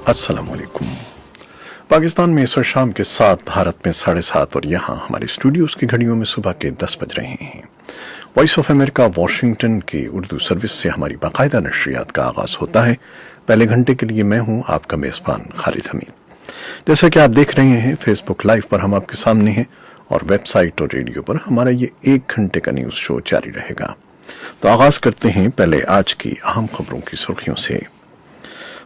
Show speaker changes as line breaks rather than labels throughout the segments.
अस्सलाम वालेकुम। पाकिस्तान में इस वक्त शाम के 7, भारत में 7:30 और यहाँ हमारे स्टूडियोज़ की घड़ियों में सुबह के 10 बज रहे हैं। वॉइस ऑफ अमेरिका वाशिंगटन की उर्दू सर्विस से हमारी बाकायदा नशरियात का आगाज़ होता है। पहले घंटे के लिए मैं हूँ आपका मेज़बान खालिद हमीद। जैसा कि आप देख रहे हैं, फेसबुक लाइव पर हम आपके सामने हैं और वेबसाइट और रेडियो पर हमारा ये 1 घंटे का न्यूज़ शो जारी रहेगा। तो आगाज़ करते हैं पहले आज की अहम खबरों की सुर्खियों से।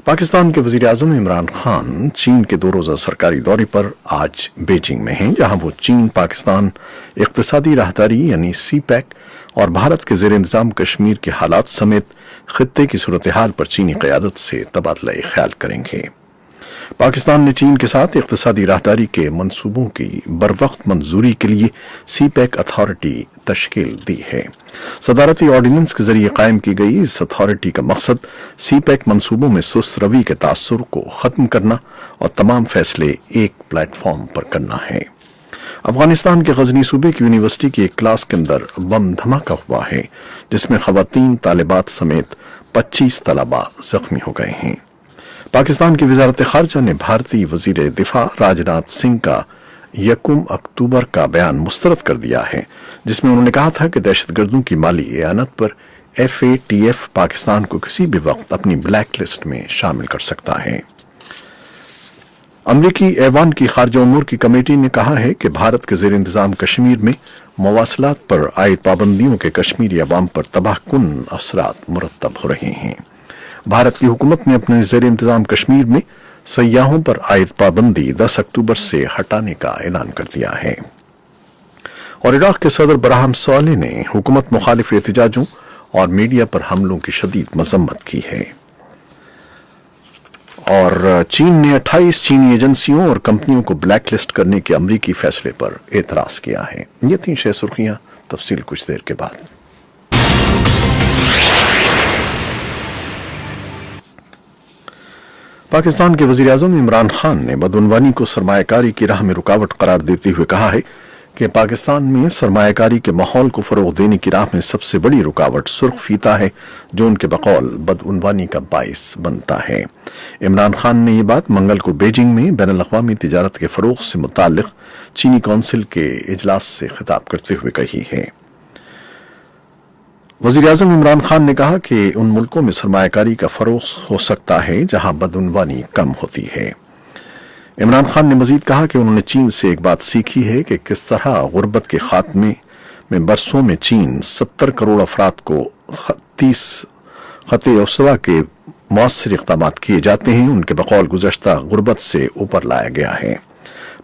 पाकिस्तान के वज़ीर-ए-आज़म इमरान खान चीन के 2 रोज़ा सरकारी दौरे पर आज बीजिंग में हैं, जहां वो चीन पाकिस्तान इक़्तिसादी राहदारी यानी सीपैक और भारत के ज़ेर इंतज़ाम कश्मीर के हालात समेत खित्ते की सूरत हाल पर चीनी क़यादत से तबादला ख्याल करेंगे। पाकिस्तान ने चीन के साथ इक़्तिसादी राहदारी के मंसूबों की बरवक्त मंजूरी के लिए सीपैक अथॉरिटी तश्कील दी है। सदारती ऑर्डिनेंस के जरिए कायम की गई इस अथॉरिटी का मकसद सीपैक मंसूबों में सुस्त रवि के तासुर को ख़त्म करना और तमाम फैसले एक प्लेटफॉर्म पर करना है। अफगानिस्तान के गजनी सूबे की यूनिवर्सिटी की एक क्लास के अंदर बम धमाका हुआ है, जिसमें ख़वातीन तालिबात समेत 25 तलबा जख्मी हो गए हैं। पाकिस्तान की वज़ारत ख़ारजा ने भारतीय वज़ीर दिफा राजनाथ सिंह का 1 अक्टूबर का बयान मुस्तरद कर दिया है, जिसमें उन्होंने कहा था कि दहशतगर्दों की माली एआनत पर FATF पाकिस्तान को किसी भी वक्त अपनी ब्लैक लिस्ट में शामिल कर सकता है। अमरीकी ऐवान की खारजा उमूर की कमेटी ने कहा है कि भारत के ज़ेर इंतज़ाम कश्मीर में मवासलात पर आयद पाबंदियों के कश्मीरी अवाम पर तबाहकुन असरात मुरतब हो रहे हैं। भारत की हुकूमत ने अपने ज़ेर इंतज़ाम कश्मीर में सयाहों पर आयद पाबंदी 10 अक्टूबर से हटाने का ऐलान कर दिया है। और इराक के सदर बराहम सोलेह ने हुकूमत मुखालिफ एहतजाजों और मीडिया पर हमलों की शदीद मजम्मत की है। और चीन ने 28 चीनी एजेंसियों और कंपनियों को ब्लैक लिस्ट करने के अमरीकी फैसले पर एतराज किया है। ये थी 6 सुर्खियां, तफसील कुछ देर के बाद। पाकिस्तान के वज़ीर-ए-आज़म इमरान खान ने बदउनवानी को सरमायाकारी की राह में रुकावट करार देते हुए कहा है कि पाकिस्तान में सरमायाकारी के माहौल को फ़रोग़ देने की राह में सबसे बड़ी रुकावट सुर्ख फीता है, जो उनके बकौल बदउनवानी का बाइस बनता है। इमरान खान ने ये बात मंगल को बीजिंग में बैनुल-अक़वामी तिजारत के फ़रोग़ से मुताल्लिक़ चीनी कौंसिल के इजलास से खिताब करते हुए कही है। वज़ीर-ए-आज़म इमरान खान ने कहा कि उन मुल्कों में सरमायाकारी का फ़रोग़ हो सकता है जहां बदउनवानी कम होती है। इमरान खान ने मजीद कहा कि उन्होंने चीन से एक बात सीखी है कि किस तरह गुर्बत के खात्मे में बरसों में चीन 70 करोड़ अफराद को 30 ख़त-ए-औसवा के मौसर इक़दामात किए जाते हैं, उनके बकौल गुज़श्ता गुर्बत से ऊपर लाया गया है।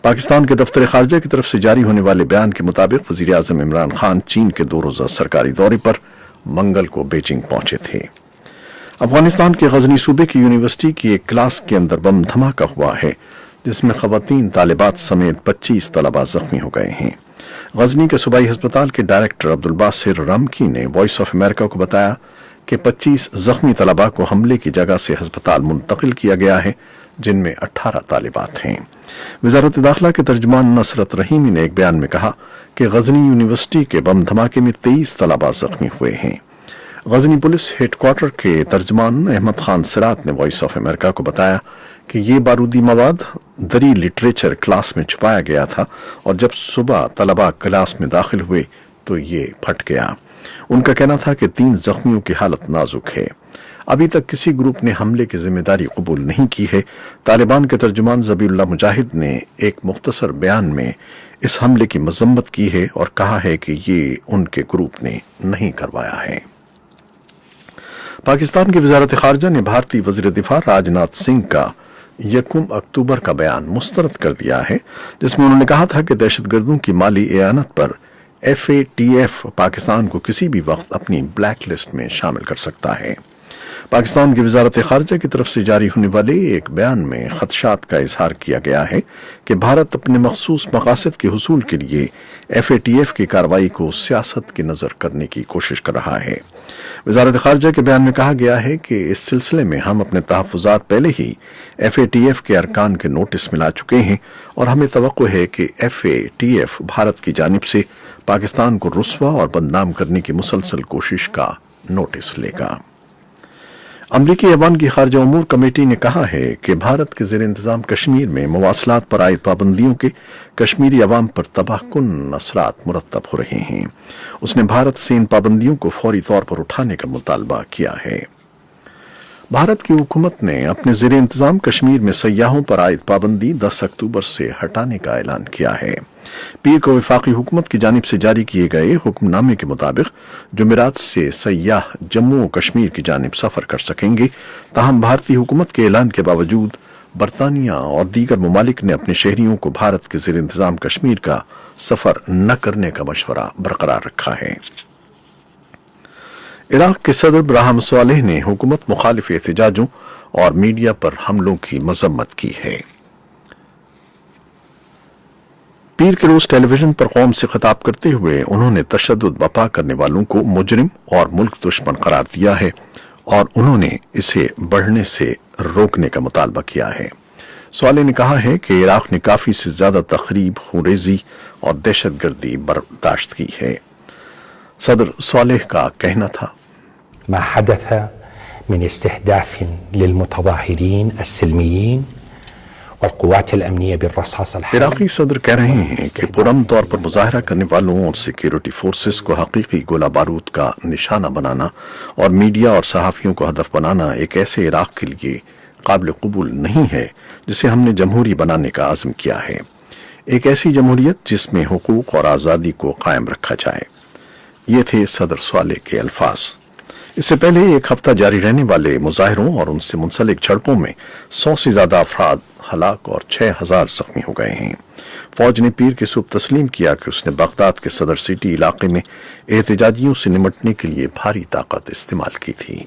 पाकिस्तान के दफ्तर ख़ारजा की तरफ से जारी होने वाले बयान के मुताबिक वज़ीर-ए-आज़म इमरान खान चीन के 2 रोज़ा सरकारी दौरे पर मंगल को बीजिंग पहुंचे थे। अफगानिस्तान के गजनी सूबे की यूनिवर्सिटी की एक क्लास के अंदर बम धमाका हुआ है, जिसमें ख़वातीन तालिबात समेत 25 तलबा जख्मी हो गए हैं। गजनी के सूबाई अस्पताल के डायरेक्टर अब्दुल बासिर रामकी ने वॉइस ऑफ अमेरिका को बताया कि 25 जख्मी तलबा को हमले की जगह से अस्पताल मुंतकिल किया गया है, जिनमें 18 तालिबात हैं। वज़ारत दाखिला के तर्जुमान नसरत रहीमी ने एक बयान में कहा कि गजनी यूनिवर्सिटी के बम धमाके में 23 तलबा जख्मी हुए हैं। गजनी पुलिस हेडक्वार्टर के तर्जुमान अहमद खान सिरात ने वॉइस ऑफ अमेरिका को बताया कि ये बारूदी मवाद दरी लिटरेचर क्लास में छुपाया गया था और जब सुबह तलबा क्लास में दाखिल हुए तो ये फट गया। उनका कहना था कि 3 जख्मियों की हालत नाजुक है। अभी तक किसी ग्रुप ने हमले की जिम्मेदारी कबूल नहीं की है। तालिबान के तर्जुमान ज़बीउल्लाह मुजाहिद ने एक मुख्तसर बयान में इस हमले की मजम्मत की है और कहा है कि ये उनके ग्रुप ने नहीं करवाया है। पाकिस्तान की वज़ारत ख़ारजा ने भारतीय वज़ीर दिफा राजनाथ सिंह का 1 अक्टूबर का बयान मुस्तरद कर दिया है, जिसमें उन्होंने कहा था कि दहशतगर्दों की माली एआनत पर FATF पाकिस्तान को किसी भी वक्त अपनी ब्लैक लिस्ट में शामिल कर सकता है। पाकिस्तान की वज़ारत ख़ारजा की तरफ से जारी होने वाले एक बयान में ख़दशात का इजहार किया गया है कि भारत अपने मखसूस मकासद के हुसूल के लिए FATF की कार्रवाई को सियासत की नज़र करने की कोशिश कर रहा है। वज़ारत ख़ारजा के बयान में कहा गया है कि इस सिलसिले में हम अपने तहफ़्फ़ुज़ात पहले ही FATF के अरकान के नोटिस मिला चुके हैं और हमें तवक्को है कि FATF भारत की जानिब से पाकिस्तान को रुस्वा और बदनाम करने की मुसलसल कोशिश का नोटिस लेगा। امریکی ایوان کی خارجہ امور کمیٹی نے کہا ہے کہ بھارت کے زیر انتظام کشمیر میں مواصلات پر عائد پابندیوں کے کشمیری عوام پر تباہ کن اثرات مرتب ہو رہے ہیں۔ اس نے بھارت سے ان پابندیوں کو فوری طور پر اٹھانے کا مطالبہ کیا ہے۔ بھارت کی حکومت نے اپنے زیر انتظام کشمیر میں سیاحوں پر عائد پابندی 10 اکتوبر سے ہٹانے کا اعلان کیا ہے۔ پیر کو وفاقی حکومت کی جانب سے جاری کیے گئے حکم نامے کے مطابق جمعرات سے سیاح جموں و کشمیر کی جانب سفر کر سکیں گے، تاہم بھارتی حکومت کے اعلان کے باوجود برطانیہ اور دیگر ممالک نے اپنے شہریوں کو بھارت کے زیر انتظام کشمیر کا سفر نہ کرنے کا مشورہ برقرار رکھا ہے۔ عراق کے صدر ابراہیم صالح نے حکومت مخالف احتجاجوں اور میڈیا پر حملوں کی مذمت کی ہے۔ پیر کے روز ٹیلی ویژن پر قوم سے خطاب کرتے ہوئے انہوں نے تشدد برپا کرنے والوں کو مجرم اور ملک دشمن قرار دیا ہے اور انہوں نے اسے بڑھنے سے روکنے کا مطالبہ کیا ہے۔ صالح نے کہا ہے کہ عراق نے کافی سے زیادہ تخریب، خونریزی اور دہشت گردی برداشت کی ہے۔ صدر صالح کا کہنا تھا،
ما حدث من استهداف للمتظاهرين السلميين والقوات الأمنية بالرصاص الحي۔
عراقی صدر کہہ رہے ہیں کہ پرامن طور پر مظاہرہ کرنے والوں اور سیکیورٹی فورسز کو حقیقی گولہ بارود کا نشانہ بنانا اور میڈیا اور صحافیوں کو ہدف بنانا ایک ایسے عراق کے لیے قابل قبول نہیں ہے جسے ہم نے جمہوری بنانے کا عزم کیا ہے، ایک ایسی جمہوریت جس میں حقوق اور آزادی کو قائم رکھا جائے۔ یہ تھے صدر صالح کے الفاظ۔ اس سے پہلے ایک ہفتہ جاری رہنے والے مظاہروں اور ان سے منسلک جھڑپوں میں 100 سے زیادہ افراد ہلاک اور 6000 زخمی ہو گئے ہیں۔ فوج نے پیر کے صبح تسلیم کیا کہ اس نے بغداد کے صدر سٹی علاقے میں احتجاجیوں سے نمٹنے کے لیے بھاری طاقت استعمال کی تھی۔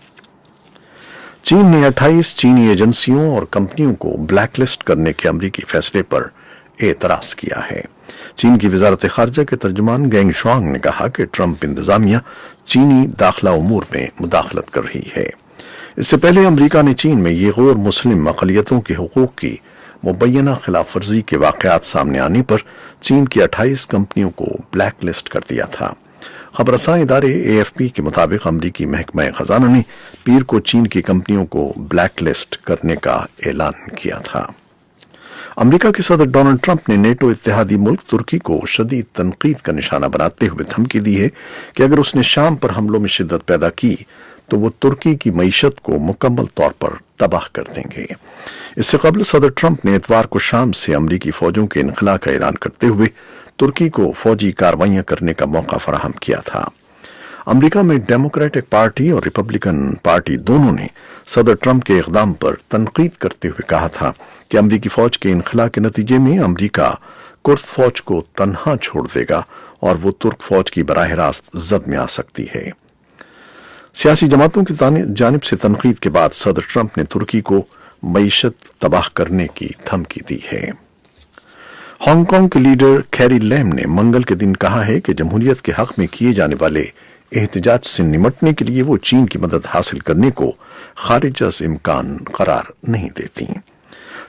چین نے 28 چینی ایجنسیوں اور کمپنیوں کو بلیک لسٹ کرنے کے امریکی فیصلے پر اعتراض کیا ہے۔ چین کی وزارت خارجہ کے ترجمان گینگ شوانگ نے کہا کہ ٹرمپ انتظامیہ چینی داخلہ امور میں مداخلت کر رہی ہے۔ اس سے پہلے امریکہ نے چین میں یہ غیر مسلم اقلیتوں کے حقوق کی مبینہ خلاف ورزی کے واقعات سامنے آنے پر چین کی 28 کمپنیوں کو بلیک لسٹ کر دیا تھا۔ خبر رساں ادارے AFP کے مطابق امریکی محکمہ خزانہ نے پیر کو چین کی کمپنیوں کو بلیک لسٹ کرنے کا اعلان کیا تھا۔ امریکہ کے صدر ڈونلڈ ٹرمپ نے نیٹو اتحادی ملک ترکی کو شدید تنقید کا نشانہ بناتے ہوئے دھمکی دی ہے کہ اگر اس نے شام پر حملوں میں شدت پیدا کی تو وہ ترکی کی معیشت کو مکمل طور پر تباہ کر دیں گے۔ اس سے قبل صدر ٹرمپ نے اتوار کو شام سے امریکی فوجوں کے انخلاء کا اعلان کرتے ہوئے ترکی کو فوجی کارروائیاں کرنے کا موقع فراہم کیا تھا۔ امریکہ میں ڈیموکریٹک پارٹی اور ریپبلکن پارٹی دونوں نے صدر ٹرمپ کے اقدام پر تنقید کرتے ہوئے کہا تھا کہ امریکی فوج کے انخلاء کے نتیجے میں امریکہ کرد فوج کو تنہا چھوڑ دے گا اور وہ ترک فوج کی براہ راست زد میں آ سکتی ہے۔ سیاسی جماعتوں کی جانب سے تنقید کے بعد صدر ٹرمپ نے ترکی کو معیشت تباہ کرنے کی دھمکی دی ہے۔ ہانگ کانگ کے لیڈر کیری لیم نے منگل کے دن کہا ہے کہ جمہوریت کے حق میں کیے جانے والے احتجاج سے نمٹنے کے لیے وہ چین کی مدد حاصل کرنے کو خارج از امکان قرار نہیں دیتی۔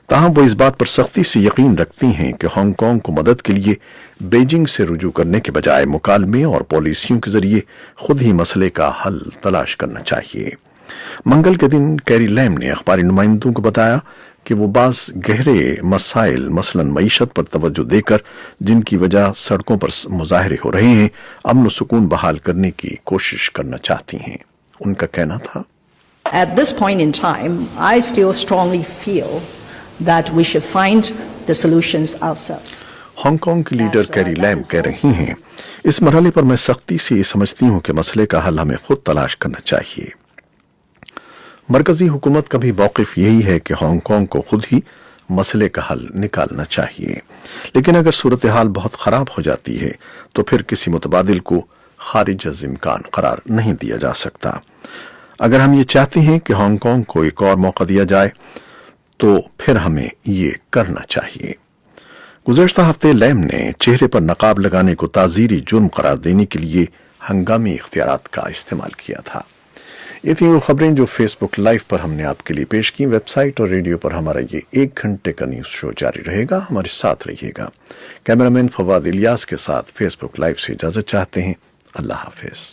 تاہم وہ اس بات پر سختی سے یقین رکھتی ہیں کہ ہانگ کانگ کو مدد کے لیے بیجنگ سے رجوع کرنے کے بجائے مکالمے اور پالیسیوں کے ذریعے خود ہی مسئلے کا حل تلاش کرنا چاہیے۔ منگل کے دن کیری لیم نے اخباری نمائندوں کو بتایا کہ وہ بعض گہرے مسائل مثلا معیشت پر توجہ دے کر جن کی وجہ سڑکوں پر مظاہرے ہو رہے ہیں امن و سکون بحال کرنے کی کوشش کرنا چاہتی ہیں۔ ان کا کہنا تھا،
At this point in time, I still strongly feel that we should find the solutions ourselves.
Hong Kong کی لیڈر کیری لیم کہہ رہی ہیں، اس مرحلے پر میں سختی سے یہ سمجھتی ہوں کہ مسئلے کا حل ہمیں خود تلاش کرنا چاہیے۔ مرکزی حکومت کا بھی موقف یہی ہے کہ ہانگ کانگ کو خود ہی مسئلے کا حل نکالنا چاہیے، لیکن اگر صورتحال بہت خراب ہو جاتی ہے تو پھر کسی متبادل کو خارج از امکان قرار نہیں دیا جا سکتا۔ اگر ہم یہ چاہتے ہیں کہ ہانگ کانگ کو ایک اور موقع دیا جائے تو پھر ہمیں یہ کرنا چاہیے۔ گزشتہ ہفتے لیم نے چہرے پر نقاب لگانے کو تعزیری جرم قرار دینے کے لیے ہنگامی اختیارات کا استعمال کیا تھا۔ یہ تھیں وہ خبریں جو فیس بک لائیو پر ہم نے آپ کے لیے پیش کی۔ ویب سائٹ اور ریڈیو پر ہمارا یہ 1 گھنٹے کا نیوز شو جاری رہے گا، ہمارے ساتھ رہیے گا۔ کیمرامین فواد الیاس کے ساتھ فیس بک لائیو سے اجازت چاہتے ہیں۔ اللہ حافظ۔